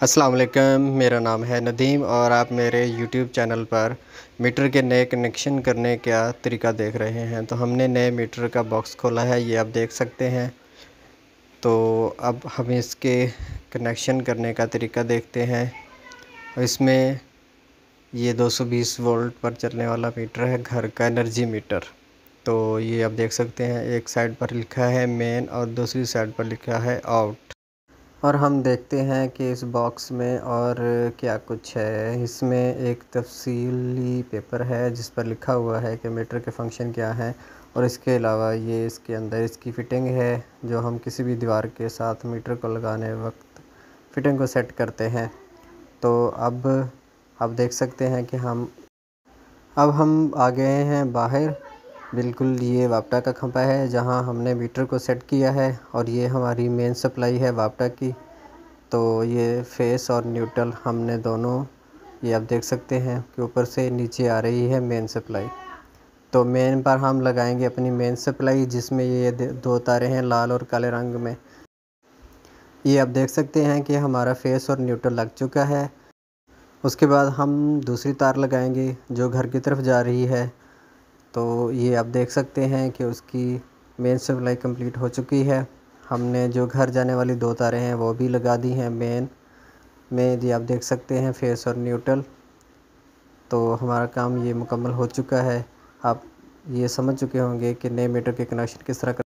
अस्सलाम वालेकुम, मेरा नाम है नदीम और आप मेरे यूट्यूब चैनल पर मीटर के नए कनेक्शन करने का तरीका देख रहे हैं। तो हमने नए मीटर का बॉक्स खोला है, ये आप देख सकते हैं। तो अब हम इसके कनेक्शन करने का तरीका देखते हैं। इसमें ये 220 वोल्ट पर चलने वाला मीटर है, घर का एनर्जी मीटर। तो ये आप देख सकते हैं, एक साइड पर लिखा है मेन और दूसरी साइड पर लिखा है आउट। और हम देखते हैं कि इस बॉक्स में और क्या कुछ है। इसमें एक तफसीली पेपर है जिस पर लिखा हुआ है कि मीटर के फंक्शन क्या हैं, और इसके अलावा ये इसके अंदर इसकी फ़िटिंग है जो हम किसी भी दीवार के साथ मीटर को लगाने वक्त फ़िटिंग को सेट करते हैं। तो अब आप देख सकते हैं कि अब हम आ गए हैं बाहर। बिल्कुल ये वापटा का खंभा है जहां हमने मीटर को सेट किया है, और ये हमारी मेन सप्लाई है वापटा की। तो ये फेस और न्यूट्रल हमने दोनों, ये आप देख सकते हैं कि ऊपर से नीचे आ रही है मेन सप्लाई। तो मेन पर हम लगाएंगे अपनी मेन सप्लाई, जिसमें ये दो तारे हैं लाल और काले रंग में। ये आप देख सकते हैं कि हमारा फेस और न्यूट्रल लग चुका है। उसके बाद हम दूसरी तार लगाएंगे जो घर की तरफ जा रही है। तो ये आप देख सकते हैं कि उसकी मेन सप्लाई कंप्लीट हो चुकी है। हमने जो घर जाने वाली दो तारें हैं वो भी लगा दी हैं मेन में। ये आप देख सकते हैं फेस और न्यूट्रल। तो हमारा काम ये मुकम्मल हो चुका है। आप ये समझ चुके होंगे कि नए मीटर के कनेक्शन किस तरह